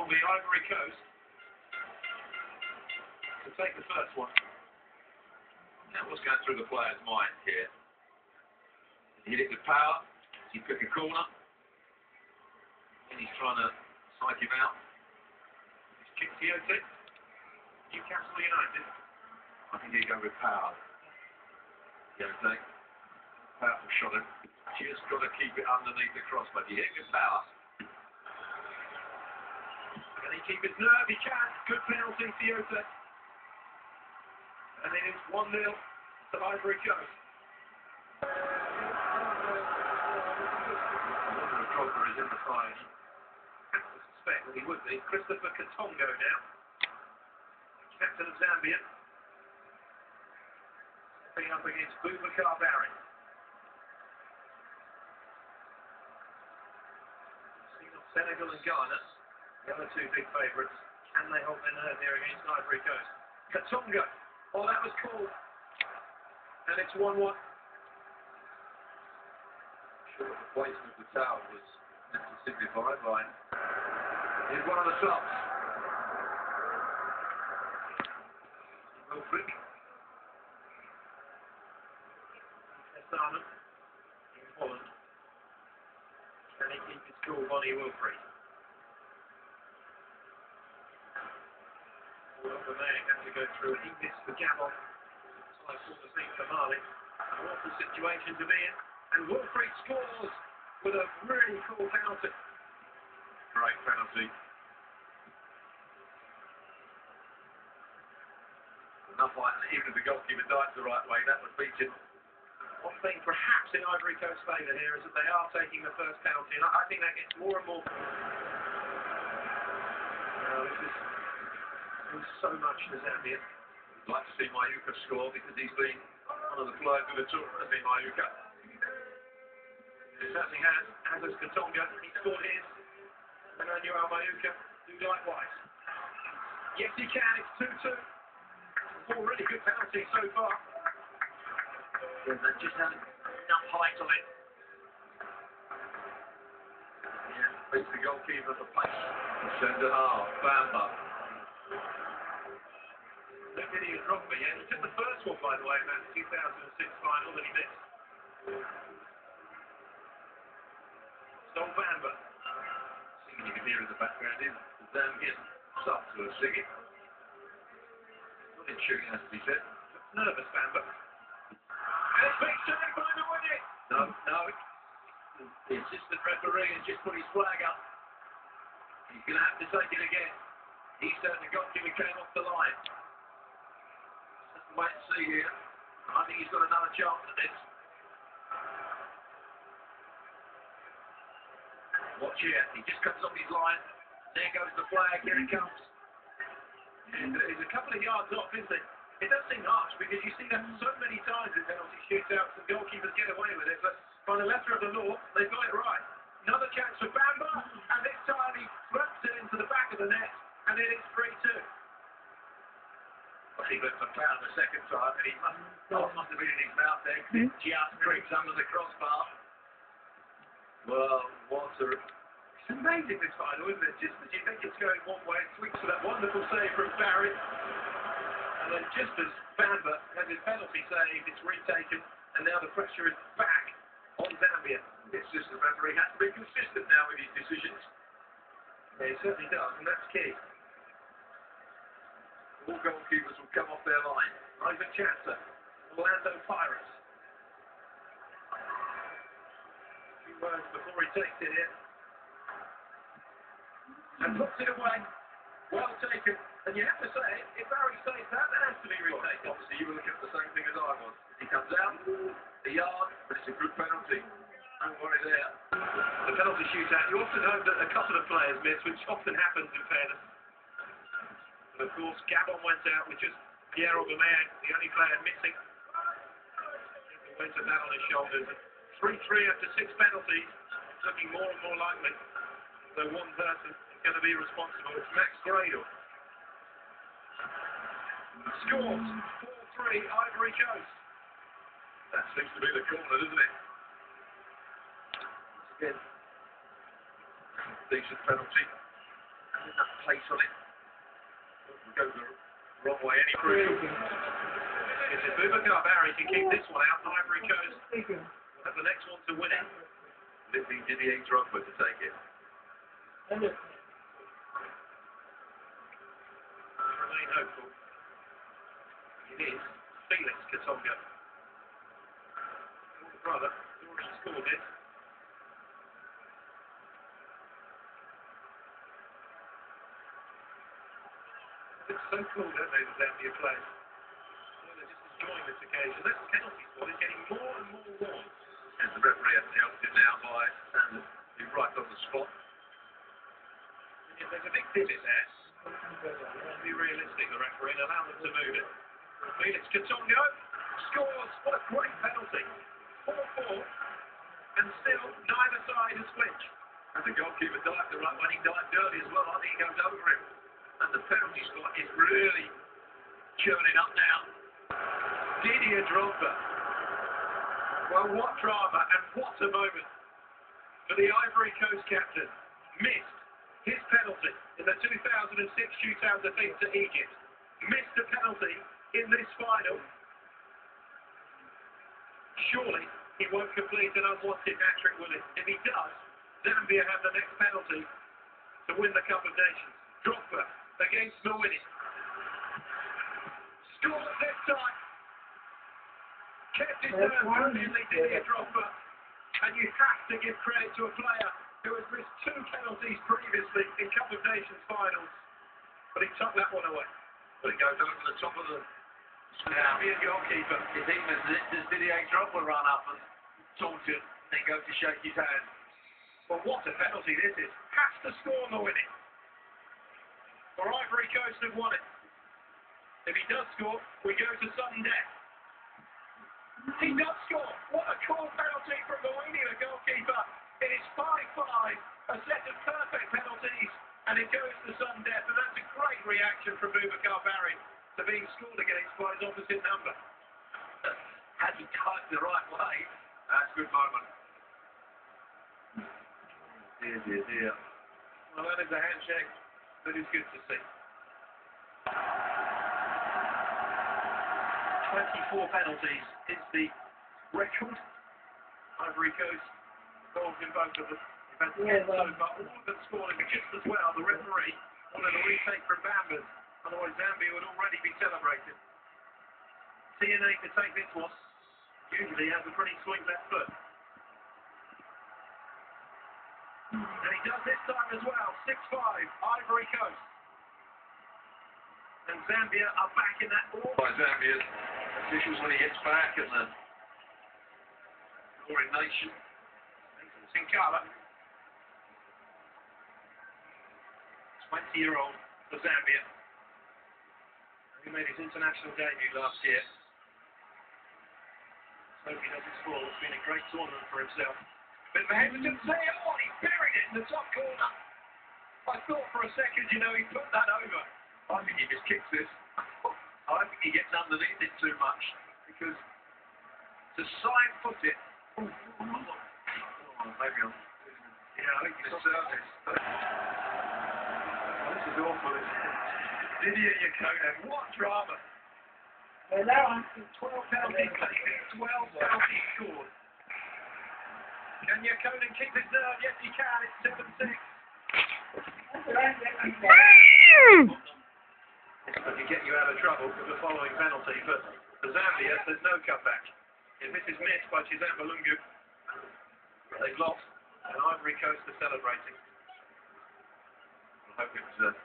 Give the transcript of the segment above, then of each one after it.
for the Ivory Coast to take the first one. Now, what's going through the player's mind here? He hit it with power. He pick a corner. And he's trying to psych him out. He's kicked Kyoto. Newcastle United. I think he'd go with power. Kyoto. Powerful shot. Just got to keep it underneath the crossbar. You hit with power. Can he keep his nerve? He can. Good penalty, Kyoto. And then it's 1-0 to Ivory Coast. Drogba is in the side. I have to suspect that he would be. Christopher Katongo now, captain of Zambia, stepping up against Boubacar Barry. Seen of Senegal and Ghana, the other two big favourites. Can they hold their nerve here against Ivory Coast? Katongo. Oh, that was cool. And it's 1-1. Sure, the placement of the towel was meant to signify by here's one of the shots. Wilfried. Testament in Holland. Can he keep his cool, Bonnie Wilfried? The man has to go through and he missed the Gabon. So I saw the same for Mali. An awful situation to be in. And Wilfried scores with a really cool penalty. Great penalty. Enough like even if the goalkeeper dives the right way, that would beat him. One thing perhaps in Ivory Coast's favour here is that they are taking the first penalty. And I think that gets more and more. This is so much to Zambia. I'd like to see Mayuka score because he's been one of the players of the tournament, has been Mayuka. He certainly has. As has Katonga, he scored his. And Manuel Mayuka do likewise. Yes, he can. It's 2-2. 4 really good penalties so far. Yeah, that just hasn't enough height on it. Yeah, beats the goalkeeper for pace. Centre half, Bamba. Look at his Drogba, yeah. He took the first one, by the way, in that 2006 final that he missed. Stole Bamba. Singing, you can hear in the background is the Zambian subs who are singing. Not in shooting, has to be said. Nervous Bamba. And it's been saved by the winning. No. The assistant referee has just put his flag up. He's going to have to take it again. He said the goalkeeper came off the line. Wait and see here. I think he's got another chance at this. Watch here. He just comes off his line. There goes the flag. Here it comes. And he's a couple of yards off, isn't it? It does seem harsh because you see that so many times in penalty shootouts and goalkeepers get away with it. But by the letter of the law, they've got it right. Another chance for Bamba. And this time he throws it into the back of the net. And then it's 3-2. Well, he looked for power the second time, and he must have been in his mouth there, because it just creeps under the crossbar. Well, it's amazing this final, isn't it? Just as you think it's going one way, it swings to that wonderful save from Barry. And then just as Bamba has his penalty save, it's retaken, and now the pressure is back on Zambia. It's just the referee has to be consistent now with his decisions. Yeah, he certainly does, and that's key. All goalkeepers will come off their line. Ivan Chancellor, Orlando Pirates. A few words before he takes it in. And puts it away. Well taken. And you have to say, if Barry saves that, that has to be retaken. Obviously, you were looking at the same thing as I was. He comes out, a yard, but it's a good penalty. Don't worry there. The penalty shootout, you often hope that a couple of players miss, which often happens in fairness. And of course, Gabon went out with just Pierre Aubameyang, the only player missing. He went to that on his shoulders. 3-3 after 6 penalties. It's looking more and more likely. So one person is going to be responsible. It's Max Gradle. Scores 4-3 Ivory Coast. That seems to be the corner, doesn't it? Again, decent penalty. enough pace on it. Go the wrong way any crucial. If Boubacar Barry can keep this one out, Ivory Coast will have the next one to win it. It'll be Didier Drogba to take it. Remain hopeful. It is Felix Katonga. Older brother, who already scored it. It's so cool, don't they, the Zambia players? Well, they're just enjoying this occasion. That penalty spot is getting more and more warm. And the referee has helped him now by Sanders, who's right on the spot. And if there's a big divot there, be realistic, the referee, and allow them to move it. Felix Katonga scores. What a great penalty. 4-4, and still neither side has flinched. And the goalkeeper dived the right one. He dived early as well. I think he goes over him. And the penalty spot is really churning up now. Didier Drogba. Well, what drama and what a moment for the Ivory Coast captain. Missed his penalty in the 2006 shootout defeat to Egypt. Missed a penalty in this final. Surely he won't complete an unwanted hat-trick, will he? If he does, Zambia have the next penalty to win the Cup of Nations. Drogba against Mawini. Scores this time. Kept his nerve brilliantly, Didier Drogba. And you have to give credit to a player who has missed 2 penalties previously in Cup of Nations finals. But he tucked that one away. But it goes over the top of the Zambian goalkeeper. It's even does Didier Drogba run up and talk to him, then go to shake his hand. Well, what a penalty this is. Has to score Mawini. For Ivory Coast have won it. If he does score, we go to sudden death. He does score. What a cool penalty from Mawini, the goalkeeper. It is 5-5, a set of perfect penalties, and it goes to sudden death. And that's a great reaction from Boubacar Barry to being scored against by his opposite number. Had he typed the right way, that's a good moment. Dear, dear, dear. Well, that is a handshake that is good to see. 24 penalties is the record. Ivory Coast involved in both of them. So far, all of them scoring just as well. The referee wanted a retake from Bambas, otherwise Zambia would already be celebrating. TNA to take this one. Usually has a pretty sweet left foot. And he does this time as well. 6-5, Ivory Coast. And Zambia are back in that ball. By Zambia's officials when he gets back, and the Glory Nation. Sinkala. 20-year-old for Zambia. He made his international debut last year. So he doesn't score. It's been a great tournament for himself. Bit of a hesitancy. Oh, he buried it in the top corner. I thought for a second, he put that over. I think he just kicks this. I think he gets underneath it too much. Because to side foot it. Maybe I'm. Yeah, I think he's service. This is awful, isn't it? Didier Yakonen, what drama. 12 penalties taken, 12 penalties scored. Can Yakonen keep his nerve? Yes, he can. It's 7-6. It can get you out of trouble with the following penalty, but for Zambia, there's no comeback. If this is missed by Chizamba Lungu, they've lost, and Ivory Coast are celebrating. I hope it was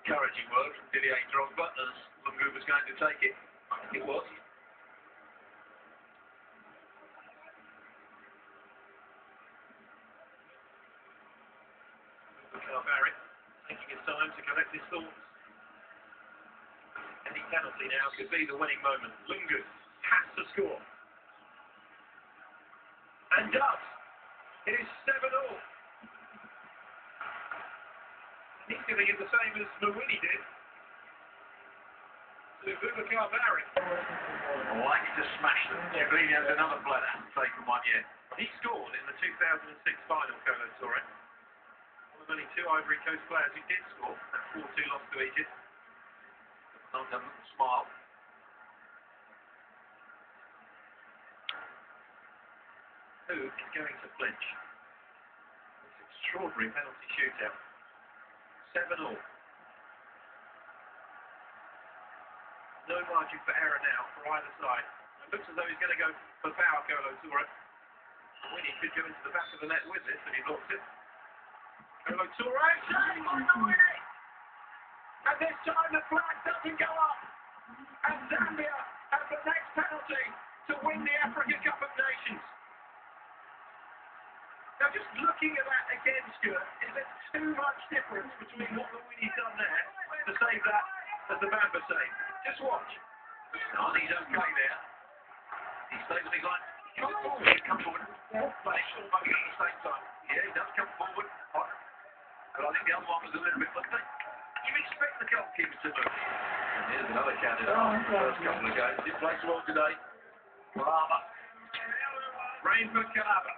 encouraging word from Didier Drogba as Lungu was going to take it. I think it was. Barry taking his time to collect his thoughts. Any penalty now could be the winning moment. Lungu has to score. And does. It is 7-all. He's going to get the same as Mawini did to Boubacar Barry. I like to smash them. Giovanni has another blood hasn't taken one yet. He scored in the 2006 final, Kolo Torre. One of of only two Ivory Coast players who did score that 4-2 loss to Egypt. None of them smile. Who is going to flinch? It's an extraordinary penalty shootout. 7-all. No margin for error now for either side. It looks as though he's going to go for foul, Kolo Touré. Winnie could go into the back of the net with this, but he lost it. Kolo Touré, save on the Winnie! And this time the flag doesn't go up. And Zambia have the next penalty to win the Africa Cup of Nations. Now just looking at that again, Stuart, is there too much difference between what the Winnie's done there to save that as the Bamba save? Just watch. Oh, he's okay there. He stays on his line. Come forward. But he's almost at the same time. Yeah, he does come forward. But I think the other one was a little bit... You expect the goalkeepers to move. And here's another candidate after the first couple of games. He plays well today. Kalaba. Rain for Kalaba.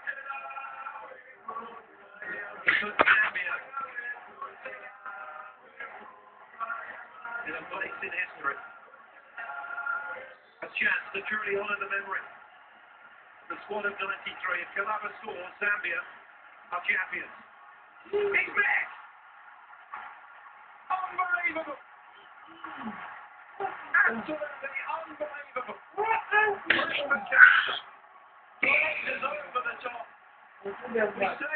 He took Zambia in a place in history. A chance to truly honour the memory. The squad of 93. If Kalaba scores, Zambia are champions. He's back! Unbelievable! Absolutely unbelievable! Is over the top. We say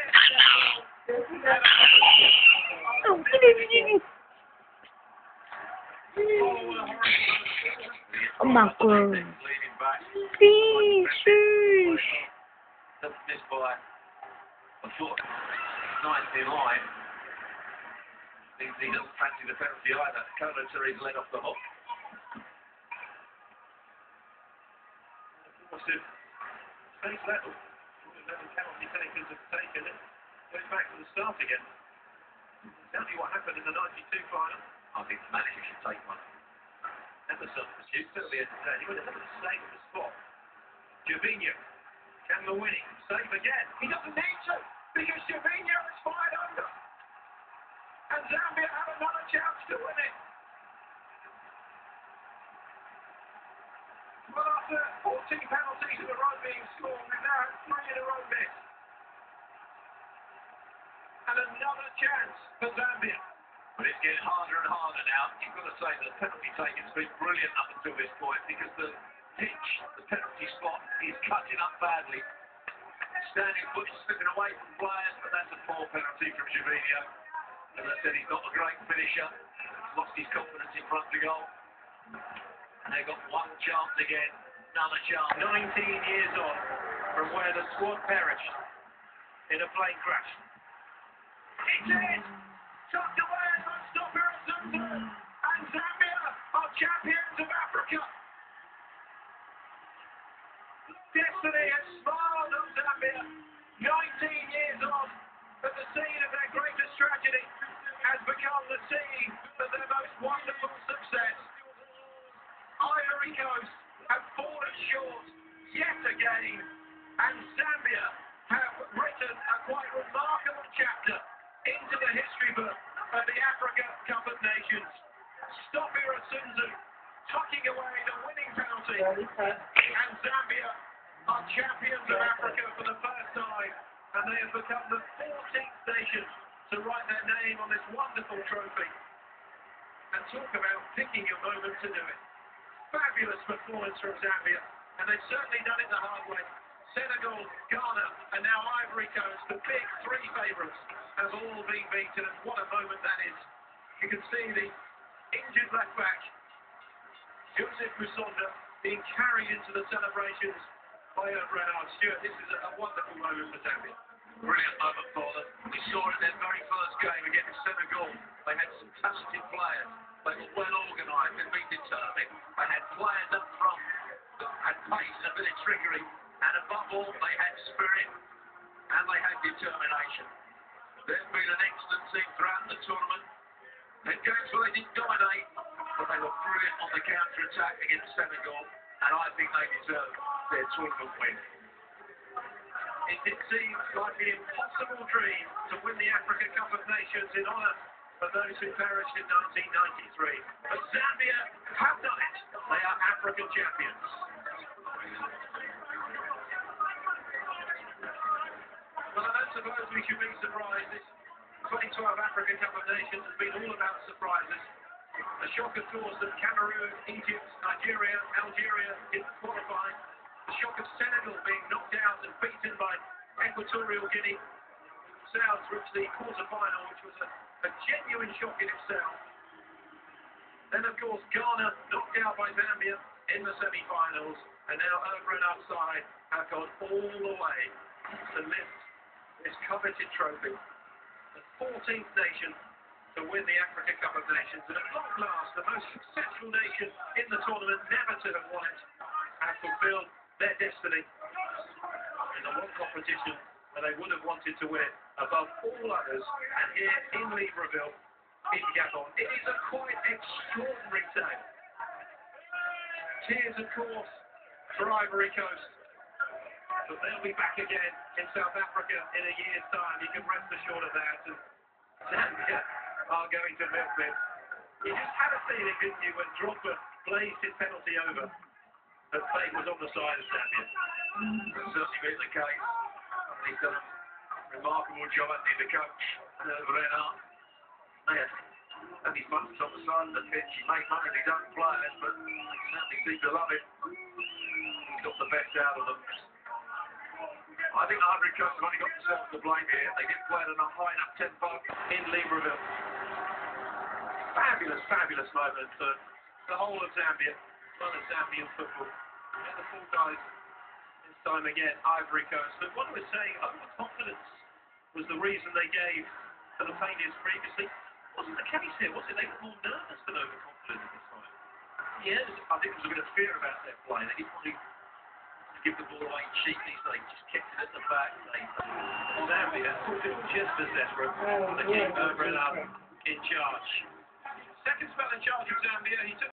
Oh my God. Sheesh. Missed by a foot. Nice in line. He doesn't fancy the penalty either. Kolo Touré's led off the hook. Of course, stays level. Penalty takers have taken it. Goes back to the start again. Tell me what happened in the 92 final. I think the manager should take one. Emerson pursues certainly entertaining. But it's the same at the spot. Gervinho. Can the winning save again? He doesn't need to because Gervinho is fired under. And Zambia have another chance to win it. Well, after 14 penalties in a row being scored, we've now had 3 in a row missed. And another chance for Zambia. But it's getting harder and harder now. You've got to say that the penalty taken's been brilliant up until this point because the pitch, the penalty spot, is cutting up badly. Standing foot is slipping away from players, but that's a poor penalty from Gervinho. As I said, he's not a great finisher. Lost his confidence in front of the goal. And they've got one chance again. Another chance. 19 years on from where the squad perished in a plane crash. It is! Tucked away by Stopper and Zambia are champions of Africa. Destiny has smiled on Zambia. 19 years on, but the scene of their greatest tragedy has become the scene of their most wonderful success. Ivory Coast have fallen short yet again, and Zambia have written a quite remarkable chapter into the history book of the Africa Cup of Nations. Stopper tucking away the winning penalty, and Zambia are champions of Africa for the first time, and they have become the 14th nation to write their name on this wonderful trophy. And talk about picking your moment to do it. Fabulous performance from Zambia, and they've certainly done it the hard way. Senegal, Ghana, and now Ivory Coast, the big 3 favourites, have all been beaten, and what a moment that is. You can see the injured left back, Joseph Musonda, being carried into the celebrations by Renard. Stuart, this is a wonderful moment for Zambia. Brilliant moment for them. We saw it in their very first game against Senegal. They had some talented players. They were well organised. They'd been determined. They had players up front that had pace and a bit of trickery. And above all, they had spirit and they had determination. They've been an excellent team throughout the tournament. They games where they didn't dominate, but they were brilliant on the counter-attack against Senegal. And I think they deserve their tournament win. It seems like the impossible dream to win the Africa Cup of Nations in honour of those who perished in 1993. But Zambia have done it. They are African champions. Well, I don't suppose we should be surprised. This 2012 Africa Cup of Nations has been all about surprises. The shock, of course, that Cameroon, Egypt, Nigeria, Algeria didn't qualify. The shock of Senegal being knocked out and beaten by Equatorial Guinea. Themselves reached the quarter-final, which was a genuine shock in itself. Then, of course, Ghana knocked out by Zambia in the semi-finals, and now over and outside have gone all the way to lift this coveted trophy. The 14th nation to win the Africa Cup of Nations, and at long last, the most successful nation in the tournament never to have won it, has fulfilled their destiny in the one competition that they would have wanted to win above all others, and here in Libreville, in Gabon. It is a quite extraordinary tale. Tears, of course, for Ivory Coast, but they'll be back again in South Africa in a year's time. You can rest assured of that. And Zambia are going to milk this. You just had a feeling, didn't you, when Drogba blazed his penalty over, that fate was on the side of Zambia. That's certainly been the case. And he's done a remarkable job, hasn't he, the coach, Renard. Yeah. And he's buttons on the side of the pitch. He made money of his own players, but they certainly seem to love it. He's got the best out of them. I think Ivory Coast have only got themselves to blame here. They didn't play at a high enough tempo in Libreville. Fabulous, fabulous moment for the whole of Zambia, one of Zambian football. And the four guys this time again, Ivory Coast. But what I was saying, overconfidence was the reason they gave for the failures previously. Wasn't the case here, was it? They were more nervous than overconfident at this time. Yes, I think there was a bit of fear about their play. They didn't want to give the ball away cheaply, so they just kept it at the back. Zambia proved just as desperate to keep Bernard in charge. Second spell in charge of Zambia, he took